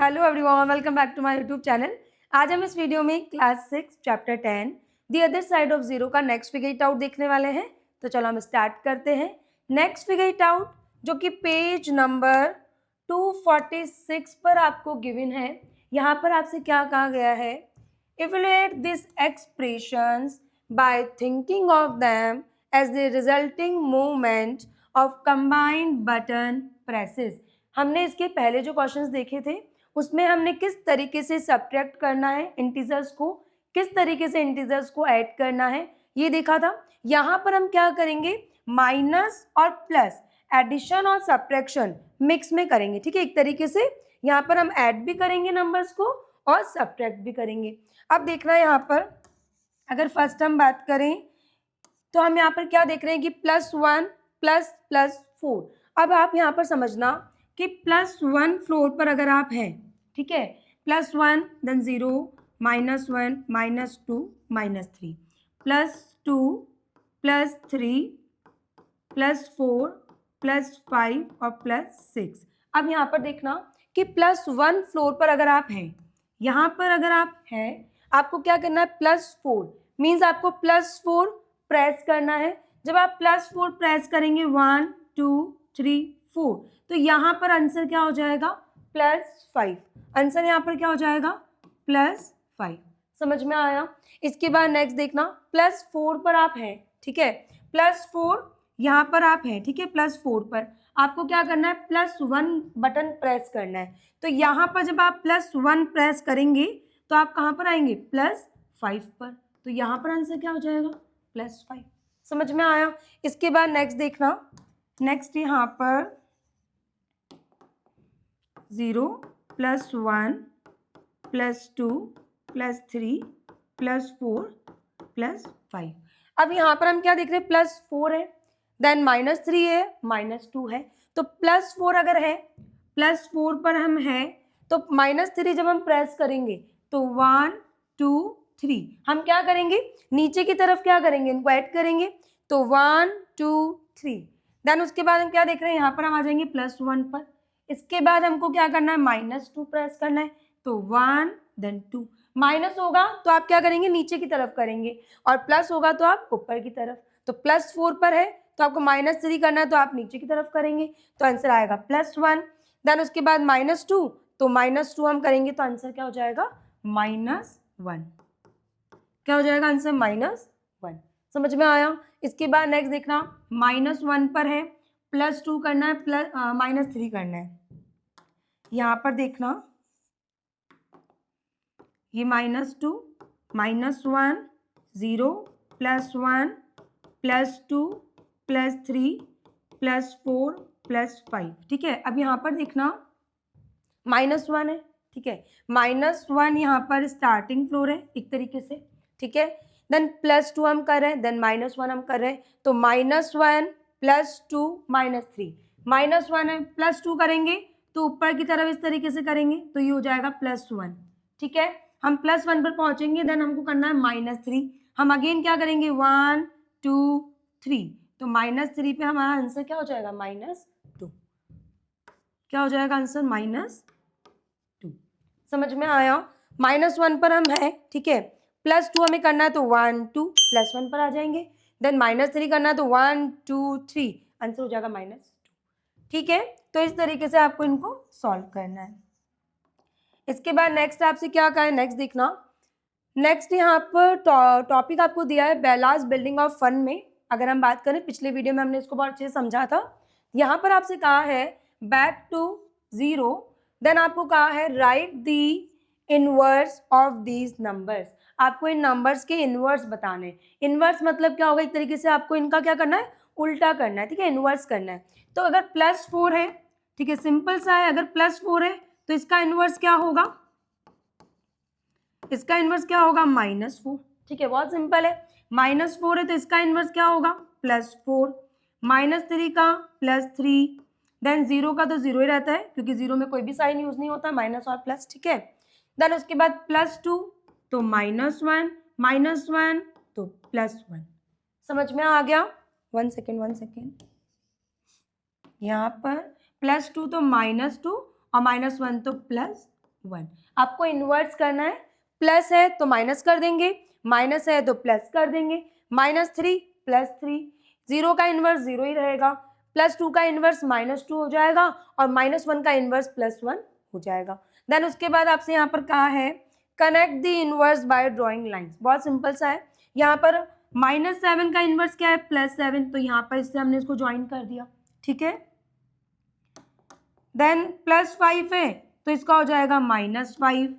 Hello everyone, welcome back to my YouTube channel. आज हम इस वीडियो में class 6 chapter 10 the other side of zero का next figure it out देखने वाले हैं। तो चलो हम स्टार्ट करते हैं। नेक्स्ट फिगर इट आउट जो कि पेज नंबर 246 पर आपको गिवन है। यहाँ पर आपसे क्या कहा गया है, evaluate this expressions by thinking of them as the resulting movement of combined button presses. हमने इसके पहले जो क्वेश्चंस देखे थे उसमें हमने किस तरीके से सब्ट्रैक्ट करना है इंटीजर्स को, किस तरीके से इंटीजर्स को ऐड करना है, ये देखा था। यहाँ पर हम क्या करेंगे, माइनस और प्लस, एडिशन और सब्ट्रैक्शन मिक्स में करेंगे। ठीक है, एक तरीके से यहाँ पर हम ऐड भी करेंगे नंबर्स को और सब्ट्रैक्ट भी करेंगे। अब देखना है यहाँ पर, अगर फर्स्ट हम बात करें तो हम यहाँ पर क्या देख रहे हैं कि +1 प्लस प्लस 4। अब आप यहाँ पर समझना कि +1 फ्लोर पर अगर आप हैं, ठीक है, +1 देन 0 -1 -2 -3 +2 +3 +4 +5 और +6। अब यहाँ पर देखना कि +1 फ्लोर पर अगर आप हैं, यहाँ पर अगर आप हैं, आपको क्या करना है, +4 मीन्स आपको +4 प्रेस करना है। जब आप +4 प्रेस करेंगे 1 2 3 4, तो यहाँ पर आंसर क्या हो जाएगा, +5। आंसर यहाँ पर क्या हो जाएगा, +5। समझ में आया। इसके बाद नेक्स्ट देखना, +4 पर आप हैं, ठीक है, +4 यहाँ पर आप हैं, ठीक है, +4 पर आपको क्या करना है, +1 बटन प्रेस करना है। तो यहाँ पर जब आप +1 प्रेस करेंगे तो आप कहाँ पर आएंगे, +5 पर। तो यहाँ पर आंसर क्या हो जाएगा, +5। समझ में आया। इसके बाद नेक्स्ट देखना, नेक्स्ट यहाँ पर 0 +1 +2 +3 +4 +5। अब यहाँ पर हम क्या देख रहे हैं, +4 है, देन -3 है, -2 है। तो +4 अगर है, +4 पर हम हैं, तो -3 जब हम प्रेस करेंगे तो 1 2 3 हम क्या करेंगे, नीचे की तरफ क्या करेंगे, इनको ऐड करेंगे। तो 1 2 3, देन उसके बाद हम क्या देख रहे हैं, यहाँ पर हम आ जाएंगे +1 पर। इसके बाद हमको क्या करना है, -2 प्रेस करना है। तो 1 देन 2, माइनस होगा तो आप क्या करेंगे, नीचे की तरफ करेंगे, और प्लस होगा तो आप ऊपर की तरफ। तो +4 पर है तो आपको -3 करना है, तो आप नीचे की तरफ करेंगे, तो आंसर आएगा +1। देन उसके बाद -2, तो -2 हम करेंगे तो आंसर क्या हो जाएगा, -1। क्या हो जाएगा आंसर, -1। समझ में आया। इसके बाद नेक्स्ट देखना, -1 पर है, +2 करना है, -3 करना है। यहाँ पर देखना, ये -2 -1 0 +1 +2 +3 +4 +5, ठीक है। अब यहाँ पर देखना, -1 है, ठीक है, -1 यहाँ पर स्टार्टिंग फ्लोर है एक तरीके से, ठीक है। देन +2 हम कर रहे हैं, देन -1 हम कर रहे हैं, तो -1 +2 -3, -1 है, +2 करेंगे तो ऊपर की तरफ इस तरीके से करेंगे, तो ये हो जाएगा +1, ठीक है। हम +1 पर पहुंचेंगे, देन हमको करना है -3। हम अगेन क्या करेंगे, 1 2 3, तो -3 पे हमारा आंसर क्या हो जाएगा, -2। क्या हो जाएगा आंसर, -2। समझ में आया। -1 पर हम है, ठीक है, +2 हमें करना है, तो 1 2 +1 पर आ जाएंगे, देन -3 करना है, तो 1 2 3, आंसर हो जाएगा -2, ठीक है। तो इस तरीके से आपको इनको सॉल्व करना है। इसके बाद नेक्स्ट आपसे क्या कहा है, नेक्स्ट देखना। नेक्स्ट यहाँ पर टॉपिक आपको दिया है बेलास बिल्डिंग ऑफ फन में। अगर हम बात करें, पिछले वीडियो में हमने इसको बहुत अच्छे से समझा था। यहाँ पर आपसे कहा है बैक टू 0, देन आपको कहा है right the inverse of these numbers. आपको इन नंबर्स के इनवर्स बताने। इनवर्स मतलब क्या होगा, एक तरीके से आपको इनका क्या करना है, उल्टा करना है, ठीक है, इनवर्स करना है। तो अगर +4 है, ठीक है, सिंपल सा है, अगर +4 है तो इसका इनवर्स क्या होगा, इसका इनवर्स क्या होगा, -4, ठीक है, बहुत सिंपल है। -4 है तो इसका इनवर्स क्या होगा, +4, -3 का +3, देन 0 का तो 0 ही रहता है क्योंकि 0 में कोई भी साइन यूज नहीं होता, माइनस और प्लस, ठीक है। देन उसके बाद +2 तो -1 -1 तो +1। समझ में आ गया। 1 सेकेंड, यहाँ पर +2 तो -2 और -1 तो +1, 1। आपको इन्वर्स करना है, प्लस है तो माइनस कर देंगे, माइनस है तो प्लस कर देंगे, -3 +3, 0 का इन्वर्स 0 ही रहेगा, +2 का इन्वर्स -2 हो जाएगा और -1 का इन्वर्स +1 हो जाएगा। देन उसके बाद आपसे यहाँ पर कहा है connect the inverse bye drawing lines. बहुत सिंपल सा है, यहाँ पर -7 का इन्वर्स क्या है +7, तो यहाँ पर इससे हमने इसको ज्वाइन कर दिया, ठीक है। देन +5 है तो इसका हो जाएगा -5,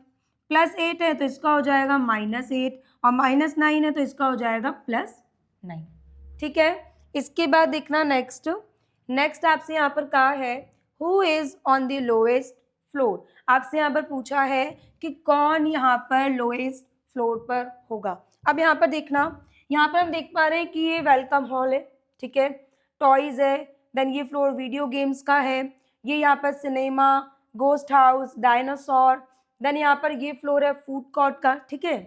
+8 है तो इसका हो जाएगा -8 और -9 है तो इसका हो जाएगा +9, ठीक है। इसके बाद देखना नेक्स्ट आपसे यहाँ पर कहा है who is on the lowest floor. आपसे यहाँ पर पूछा है कि कौन यहाँ पर लोएस्ट फ्लोर पर होगा। अब यहाँ पर देखना, यहाँ पर हम देख पा रहे हैं कि ये वेलकम हॉल है, ठीक है, टॉयज है, देन ये फ्लोर वीडियो गेम्स का है, ये यहाँ पर cinema, ghost house, dinosaur, then यहाँ पर ये फ्लोर है फूड कोर्ट का, ठीक है,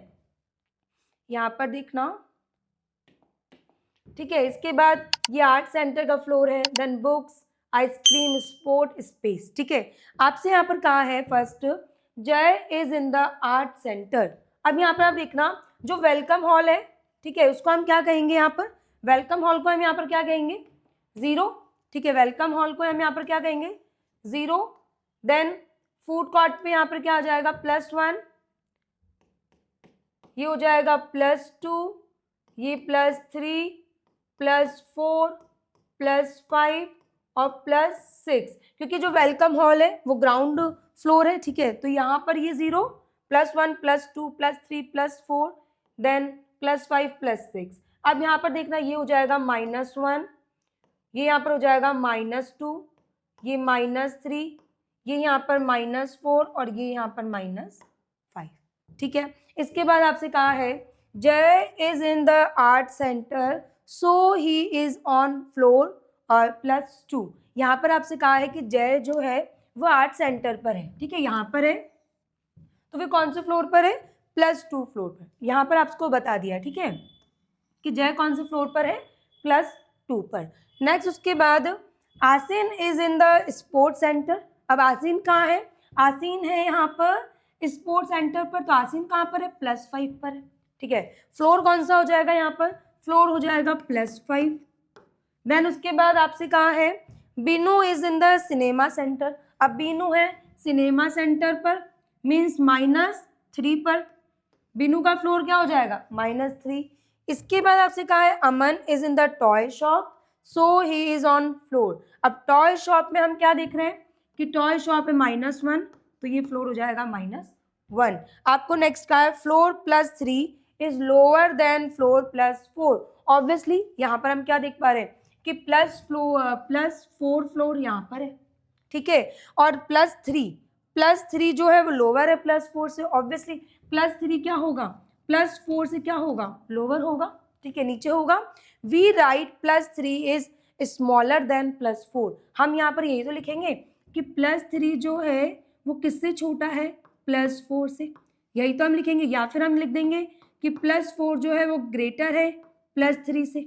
यहाँ पर देखना, ठीक है। इसके बाद ये आर्ट सेंटर का फ्लोर है, then books, ice cream, sport, space, ठीक है। आपसे यहाँ पर कहा है first Jai is in the art centre. अब यहाँ पर आप देखना जो वेलकम हॉल है, ठीक है, उसको हम क्या कहेंगे, यहाँ पर वेलकम हॉल को हम यहाँ पर क्या कहेंगे 0, ठीक है, वेलकम हॉल को हम यहाँ पर क्या कहेंगे 0। देन फूड कोर्ट पे यहाँ पर क्या आ जाएगा +1, ये हो जाएगा +2, ये +3, +4, +5 और +6, क्योंकि जो वेलकम हॉल है वो ग्राउंड फ्लोर है, ठीक है, तो यहाँ पर ये 0, +1, +2, +3, +4, देन +5, +6। अब यहाँ पर देखना ये हो जाएगा -1, ये यहाँ पर हो जाएगा -2, ये -3, ये यहाँ पर -4 और ये यहाँ पर -5, ठीक है। इसके बाद आपसे कहा है जय is in the art centre so he is on floor और +2। यहाँ पर आपसे कहा है कि जय जो है वो आर्ट सेंटर पर है, ठीक है, यहाँ पर है, तो वे कौन से फ्लोर पर है +2 फ्लोर पर। यहाँ पर आपको बता दिया, ठीक है, कि जय कौन से फ्लोर पर है +2 पर। नेक्स्ट उसके बाद Asin is in the sports centre. अब आसिन कहाँ है, आसिन है यहाँ पर स्पोर्ट्स सेंटर पर, तो आसिन कहाँ पर है +5 पर है, ठीक है। फ्लोर कौन सा हो जाएगा यहाँ पर, फ्लोर हो जाएगा +5। देन उसके बाद आपसे कहा है Binu is in the cinema centre. अब बीनू है सिनेमा सेंटर पर, मीन्स -3 पर, बीनू का फ्लोर क्या हो जाएगा -3। इसके बाद आपसे कहा है Aman is in the toy shop so he is on floor. अब टॉय शॉप में हम क्या देख रहे हैं कि टॉय शॉप है -1, तो ये फ्लोर हो जाएगा -1। आपको नेक्स्ट कहा है floor +3 is lower than floor +4। Obviously यहाँ पर हम क्या देख पा रहे हैं कि +4 फ्लोर यहाँ पर है, ठीक है, और +3 जो है वो लोअर है +4 से। ऑब्वियसली +3 क्या होगा +4 से क्या होगा लोअर होगा, ठीक है, नीचे होगा। We write +3 is smaller than +4। हम यहाँ पर यही तो लिखेंगे कि +3 जो है वो किससे छोटा है +4 से, यही तो हम लिखेंगे। या फिर हम लिख देंगे कि +4 जो है वो ग्रेटर है +3 से,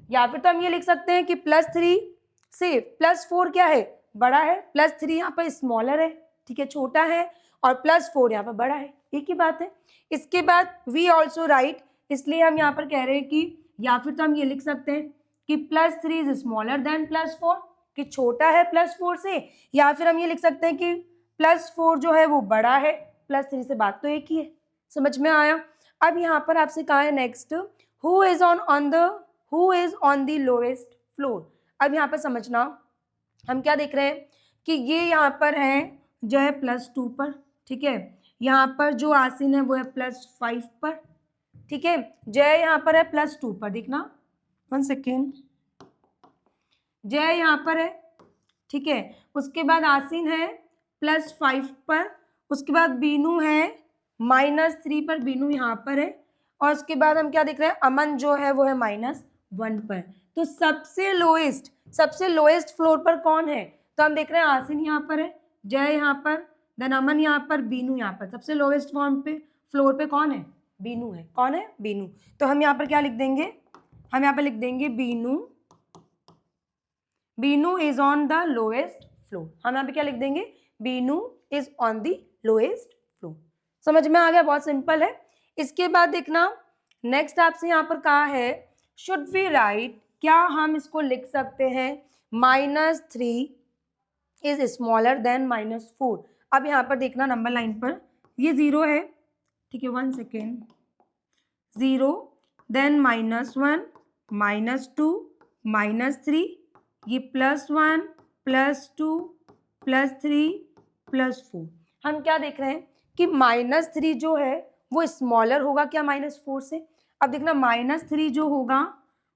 या फिर तो हम ये लिख सकते हैं कि +3 से +4 क्या है बड़ा है, +3 यहाँ पर स्मॉलर है, ठीक है, छोटा है, और +4 यहाँ पर बड़ा है, एक ही बात है। इसके बाद वी ऑल्सो राइट, इसलिए हम यहाँ पर कह रहे हैं कि या फिर तो हम ये लिख सकते हैं कि +3 इज स्मॉलर देन +4, कि छोटा है +4 से, या फिर हम ये लिख सकते हैं कि +4 जो है वो बड़ा है +3 से, बात तो एक ही है। समझ में आया। अब यहाँ पर आपसे कहा है next who is on the lowest floor. अब यहाँ पर समझना हम क्या देख रहे हैं कि ये यहाँ पर है जो है +2 पर, ठीक है, यहाँ पर जो आसिन है वो है +5 पर, ठीक है, जय यहाँ पर है +2 पर, देखना 1 सेकेंड, जय यहाँ पर है, ठीक है, उसके बाद आसिन है +5 पर, उसके बाद बीनू है -3 पर, बीनू यहाँ पर है, और उसके बाद हम क्या देख रहे हैं अमन जो है वो है -1 पर। तो सबसे लोएस्ट फ्लोर पर कौन है, तो हम देख रहे हैं आसिन यहाँ पर है, जय यहाँ पर, देन अमन यहाँ पर, बीनू यहाँ पर। सबसे लोएस्ट फ्लोर पे कौन है बीनू है, कौन है बीनू। तो हम यहाँ पर क्या लिख देंगे, हम यहाँ पर लिख देंगे Binu is on the lowest floor. हम यहाँ पे क्या लिख देंगे Binu is on the lowest floor. समझ में आ गया, बहुत सिंपल है। इसके बाद देखना नेक्स्ट आपसे यहाँ पर कहा है शुड वी राइट, क्या हम इसको लिख सकते हैं -3 इज स्मॉलर देन -4। अब यहाँ पर देखना नंबर लाइन पर ये 0 है, ठीक है, 1 सेकेंड, 0 देन -1 -2 -3, ये +1 +2 +3 +4। हम क्या देख रहे हैं कि -3 जो है वो स्मॉलर होगा क्या -4 से। अब देखना -3 जो होगा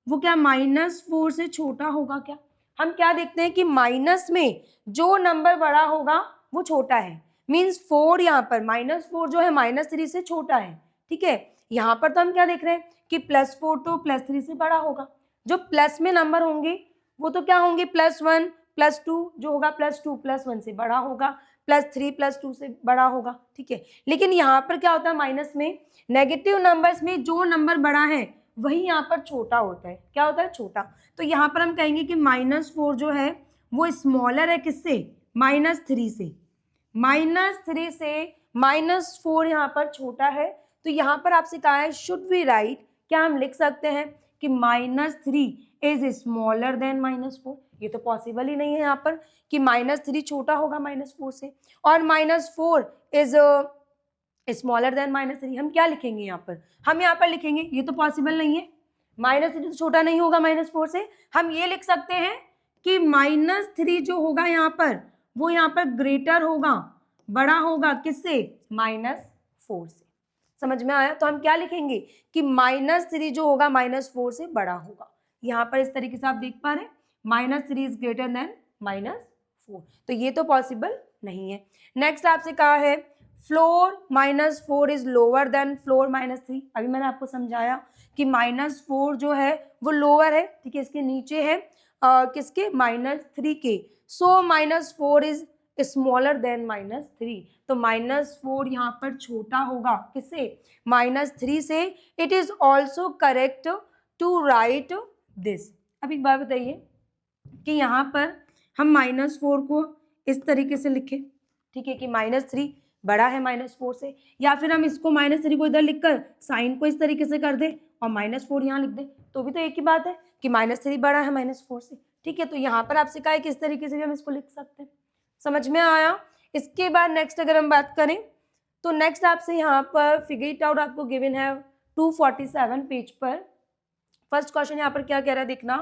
वो क्या -4 से छोटा होगा क्या। हम क्या देखते हैं कि माइनस में जो नंबर बड़ा होगा वो छोटा है, मीन्स 4 यहाँ पर -4 जो है -3 से छोटा है, ठीक है। यहाँ पर तो हम क्या देख रहे हैं कि +4 तो +3 से बड़ा होगा। जो प्लस में नंबर होंगे वो तो क्या होंगे +1 +2 जो होगा +2 +1 से बड़ा होगा, +3 +2 से बड़ा होगा, ठीक है। लेकिन यहाँ पर क्या होता है माइनस में, नेगेटिव नंबर्स में जो नंबर बड़ा है वही यहाँ पर छोटा होता है। क्या होता है, छोटा। तो यहाँ पर हम कहेंगे कि -4 जो है वो स्मॉलर है किससे, -3 से। -3 से -4 यहाँ पर छोटा है। तो यहाँ पर आपसे कहा है शुड वी राइट, क्या हम लिख सकते हैं कि -3 इज स्मॉलर देन -4। ये तो पॉसिबल ही नहीं है यहाँ पर कि -3 छोटा होगा -4 से, और -4 इज स्मॉलर देन -3। हम क्या लिखेंगे यहाँ पर, हम यहाँ पर लिखेंगे, ये तो पॉसिबल नहीं है, -3 तो छोटा नहीं होगा -4 से। हम ये लिख सकते हैं कि -3 जो होगा यहाँ पर वो यहाँ पर ग्रेटर होगा, बड़ा होगा किससे, -4 से। समझ में आया। तो हम क्या लिखेंगे कि -3 जो होगा -4 से बड़ा होगा। यहाँ पर इस तरीके से आप देख पा रहे हैं -3 इज ग्रेटर देन -4, तो ये तो पॉसिबल नहीं है। नेक्स्ट आपसे कहा है floor -4 is lower than floor -3। अभी मैंने आपको समझाया कि -4 जो है वो लोअर है, ठीक है, इसके नीचे है किसके, -3 के। सो -4 इज स्मॉलर देन -3। तो -4 यहाँ पर छोटा होगा किससे, -3 से। It is also correct to write this. अब एक बात बताइए कि यहाँ पर हम -4 को इस तरीके से लिखें, ठीक है, कि -3 बड़ा है -4 से, या फिर हम इसको -3 को इधर लिखकर साइन को इस तरीके से कर दे और -4 यहाँ लिख दे, तो भी तो एक ही बात है कि -3 बड़ा है -4 से, ठीक है। तो यहाँ पर आपसे कहा है किस तरीके से भी हम इसको लिख सकते हैं। समझ में आया। इसके बाद नेक्स्ट अगर हम बात करें तो नेक्स्ट आपसे यहाँ पर फिगर इट आउट आपको गिवन है 247 पेज पर। फर्स्ट क्वेश्चन यहाँ पर क्या कह रहा है देखना,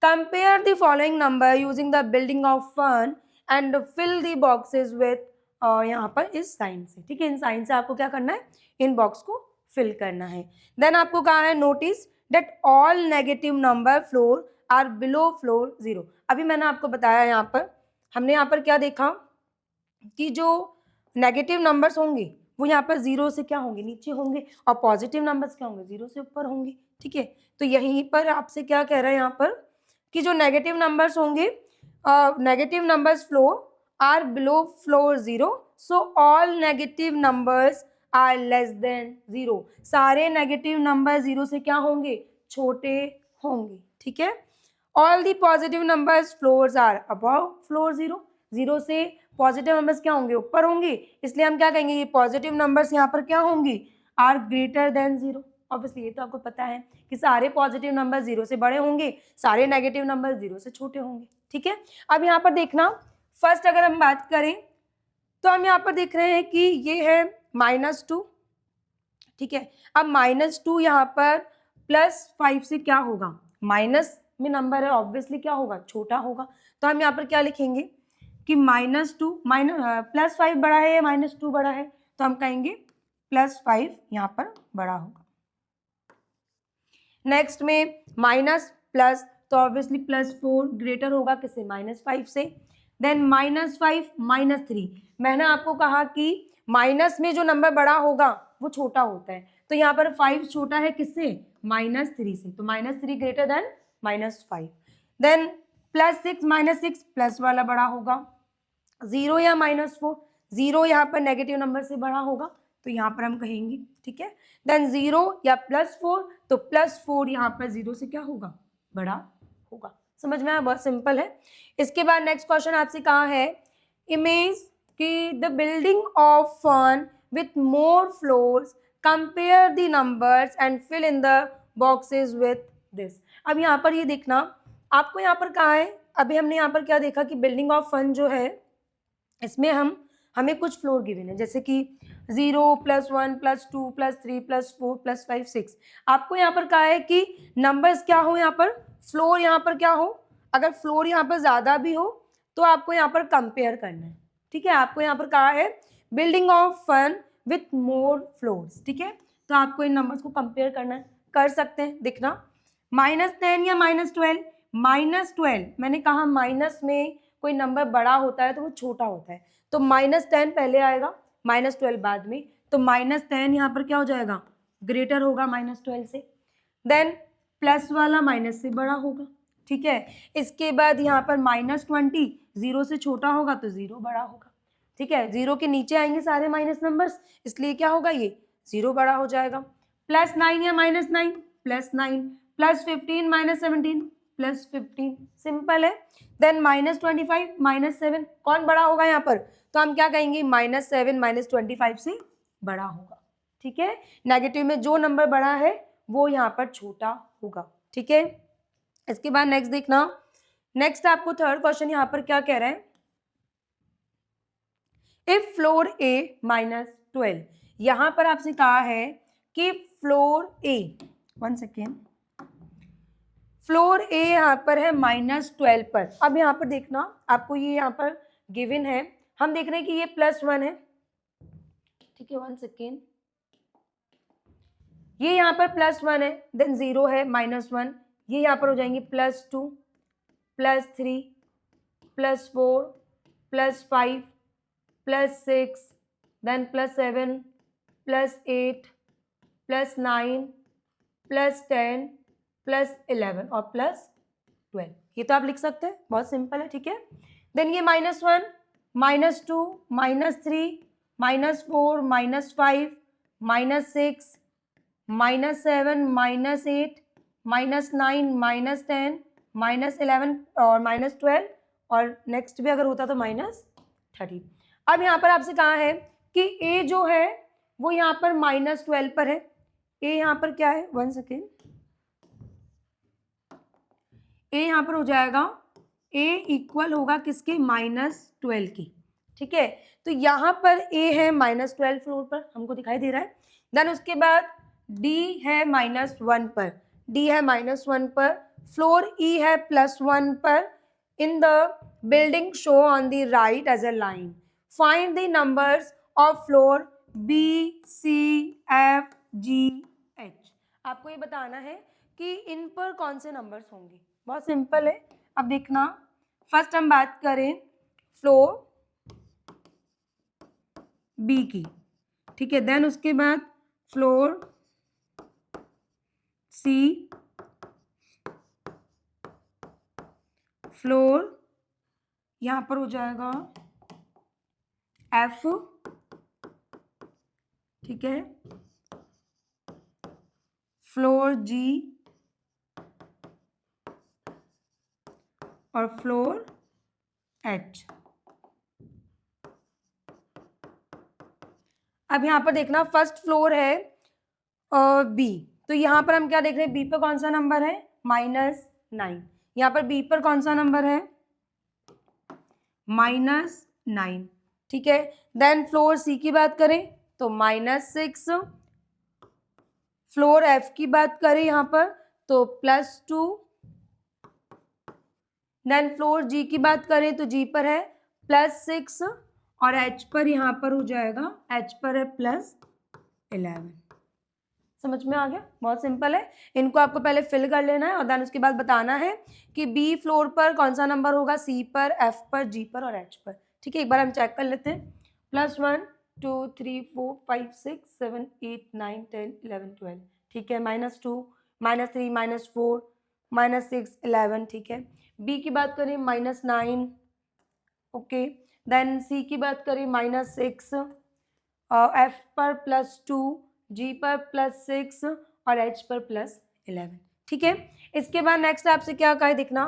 compare the following number using the building of fun and fill the boxes with, यहाँ पर इस साइन से, ठीक है, इन साइन से आपको क्या करना है, इन बॉक्स को फिल करना है। देन आपको कहा है notice that all negative number floor are below floor 0। अभी मैंने आपको बताया यहाँ पर, हमने यहाँ पर क्या देखा कि जो नेगेटिव नंबर्स होंगे वो यहाँ पर 0 से क्या होंगे, नीचे होंगे, और पॉजिटिव नंबर्स क्या होंगे, 0 से ऊपर होंगे, ठीक है। तो यहीं पर आपसे क्या कह रहा है यहाँ पर कि जो नेगेटिव नंबर्स होंगे, negative numbers floor are below floor 0, so all negative numbers are less than 0। सारे नेगेटिव नंबर 0 से क्या होंगे, छोटे होंगे, ठीक है। All the positive numbers floors are above floor 0, 0 से पॉजिटिव नंबर्स क्या होंगे, ऊपर होंगे, इसलिए हम क्या कहेंगे, ये पॉजिटिव नंबर्स यहाँ पर क्या होंगे, आर ग्रेटर देन 0। ऑब्वियसली ये तो आपको पता है कि सारे पॉजिटिव नंबर 0 से बड़े होंगे, सारे नेगेटिव नंबर 0 से छोटे होंगे, ठीक है। अब यहाँ पर देखना फर्स्ट अगर हम बात करें तो हम यहाँ पर देख रहे हैं कि ये है -2, ठीक है। अब -2 यहाँ पर +5 से क्या होगा, माइनस में नंबर है, ऑब्वियसली क्या होगा, छोटा होगा। तो हम यहाँ पर क्या लिखेंगे कि -2 +5 बड़ा है या -2 बड़ा है, तो हम कहेंगे +5 यहाँ पर बड़ा होगा। नेक्स्ट में माइनस प्लस, तो ऑब्वियसली +4 ग्रेटर होगा किससे, -5 से। देन -5 -3, मैंने आपको कहा कि माइनस में जो नंबर बड़ा होगा वो छोटा होता है, तो यहाँ पर 5 छोटा है किससे, -3 से, तो -3 ग्रेटर देन -5। देन +6 -6 प्लस वाला बड़ा होगा, 0 या -4, 0 यहाँ पर नेगेटिव नंबर से बड़ा होगा, तो यहाँ पर हम कहेंगे, ठीक है। देन 0 या +4, तो +4 यहाँ पर 0 से क्या होगा, बड़ा होगा। समझ में आया, बहुत सिंपल है। इसके बाद नेक्स्ट क्वेश्चन आपसे कहा है इमेज कि the building of fun with more floors, compare the numbers and fill in the boxes with this. अब यहाँ पर ये देखना, आपको यहाँ पर कहा है, अभी हमने यहाँ पर क्या देखा कि बिल्डिंग ऑफ फन जो है इसमें हमें कुछ फ्लोर गिवन है, जैसे कि 0 + 1 + 2 + 3 + 4 + 5 6। आपको यहाँ पर कहा है कि नंबर्स क्या हो, यहाँ पर फ्लोर यहाँ पर क्या हो, अगर फ्लोर यहाँ पर ज़्यादा भी हो तो आपको यहाँ पर कंपेयर करना है, ठीक है। आपको यहाँ पर कहा है building of fun with more floors, ठीक है। तो आपको इन नंबर्स को कंपेयर करना है, कर सकते हैं। देखना -10 या -12, -12 मैंने कहा माइनस में कोई नंबर बड़ा होता है तो वो छोटा होता है, तो -10 पहले आएगा, -12 बाद में, तो -10 यहाँ पर क्या हो जाएगा, ग्रेटर होगा -12 से। देन प्लस वाला माइनस से बड़ा होगा, ठीक है। इसके बाद यहाँ पर -20 0 से छोटा होगा तो 0 बड़ा होगा, ठीक है। 0 के नीचे आएंगे सारे माइनस नंबर्स, इसलिए क्या होगा, ये 0 बड़ा हो जाएगा। +9 या -9, +9, +15 -17, +15, सिंपल है। देन -25 -7, कौन बड़ा होगा यहाँ पर, तो हम क्या कहेंगे, -7 -25 से बड़ा होगा, ठीक है। नेगेटिव में जो नंबर बड़ा है वो यहाँ पर छोटा होगा, ठीक है। इसके बाद नेक्स्ट देखना, नेक्स्ट आपको थर्ड क्वेश्चन यहाँ पर क्या कह रहा है, इफ फ्लोर A -12, यहाँ पर आपसे कहा है कि floor A, 1 second, floor A यहाँ पर है -12 पर। अब यहाँ पर देखना, आपको ये यहाँ पर गिवन है, हम देख रहे हैं कि ये +1 है, ठीक है। 1 सेकेंड, ये यहाँ पर +1 है, देन 0 है, -1, ये यहाँ पर हो जाएंगे +2 +3 +4 +5 +6, देन +7 +8 +9 +10 +11 और +12, ये तो आप लिख सकते हैं, बहुत सिंपल है, ठीक है। देन ये -1 -2 -3 -4 -5 -6 -7 -7 -8 -9 -10 -11 और -12, और नेक्स्ट भी अगर होता तो -30। अब यहाँ पर आपसे कहा है कि A जो है वो यहाँ पर -12 पर है, A यहाँ पर क्या है, 1 सेकेंड, A यहाँ पर हो जाएगा, A इक्वल होगा किसके, -12 की, ठीक है। तो यहाँ पर A है -12 फ्लोर पर, हमको दिखाई दे रहा है। देन उसके बाद D है -1 पर, D है -1 पर, फ्लोर E है +1 पर। In the building show on the right as a line, find the numbers of floor B C F G H। आपको ये बताना है कि इन पर कौन से नंबर्स होंगे, बहुत सिंपल है। अब देखना, फर्स्ट हम बात करें फ्लोर B की, ठीक है। देन उसके बाद फ्लोर C, फ्लोर यहाँ पर हो जाएगा F, ठीक है, फ्लोर G और फ्लोर H। अब यहाँ पर देखना, फर्स्ट फ्लोर है B, तो यहाँ पर हम क्या देख रहे हैं, B पर कौन सा नंबर है, -9, यहाँ पर B पर कौन सा नंबर है, -9, ठीक है। देन फ्लोर C की बात करें तो -6, फ्लोर F की बात करें यहाँ पर तो +2, देन फ्लोर G की बात करें तो G पर है +6 और H पर यहाँ पर हो जाएगा, H पर है +11। समझ में आ गया, बहुत सिंपल है। इनको आपको पहले फिल कर लेना है और देन उसके बाद बताना है कि B फ्लोर पर कौन सा नंबर होगा, C पर, F पर, G पर और H पर, ठीक है। एक बार हम चेक कर लेते हैं, +1 2 3 4 5 6 7 8 9 10 11 12, ठीक है। -2 -3 -4 -6 11, ठीक है। B की बात करें -9, ओके। देन C की बात करें -6, F पर +2, G पर +6 और H पर +11, ठीक है। इसके बाद नेक्स्ट आपसे क्या कहा है, देखना,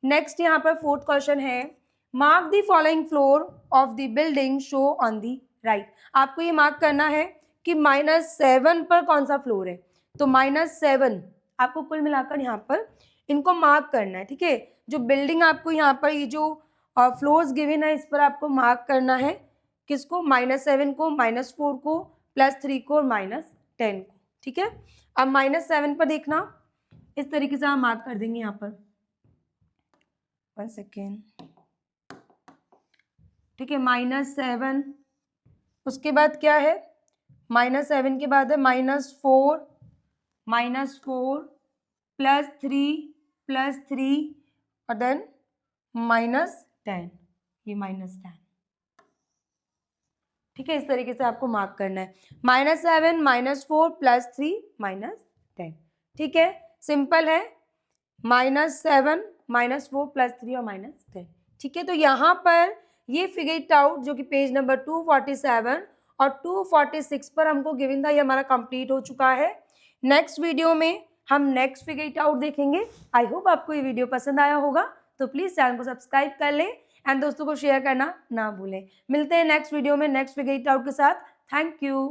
नेक्स्ट यहाँ पर फोर्थ क्वेश्चन है, mark the following floor of the building show on the right. आपको ये मार्क करना है कि -7 पर कौन सा फ्लोर है। तो -7 आपको कुल मिलाकर यहाँ पर इनको मार्क करना है, ठीक है। जो बिल्डिंग आपको यहाँ पर ये जो फ्लोर्स गिवन है इस पर आपको मार्क करना है, किसको, -7 को, -4 को, +3 को और -10 को, ठीक है। अब -7 पर देखना, इस तरीके से हम मार्क कर देंगे यहाँ पर, 1 सेकेंड, ठीक है। -7, उसके बाद क्या है, -7 के बाद है -4, +3 और देन -10, ये -10, ठीक है। इस तरीके से आपको मार्क करना है, -7, -4, +3, -10, ठीक है। सिंपल है, -7, -4, +3 और -10, ठीक है। तो यहाँ पर ये फिगर इट आउट जो कि पेज नंबर 247 और 246 पर हमको गिवन था, ये हमारा कंप्लीट हो चुका है। नेक्स्ट वीडियो में हम नेक्स्ट फिगर इट आउट देखेंगे। आई होप आपको ये वीडियो पसंद आया होगा, तो प्लीज़ चैनल को सब्सक्राइब कर लें एंड दोस्तों को शेयर करना ना भूलें। मिलते हैं नेक्स्ट वीडियो में नेक्स्ट फिगर इट आउट के साथ। Thank you.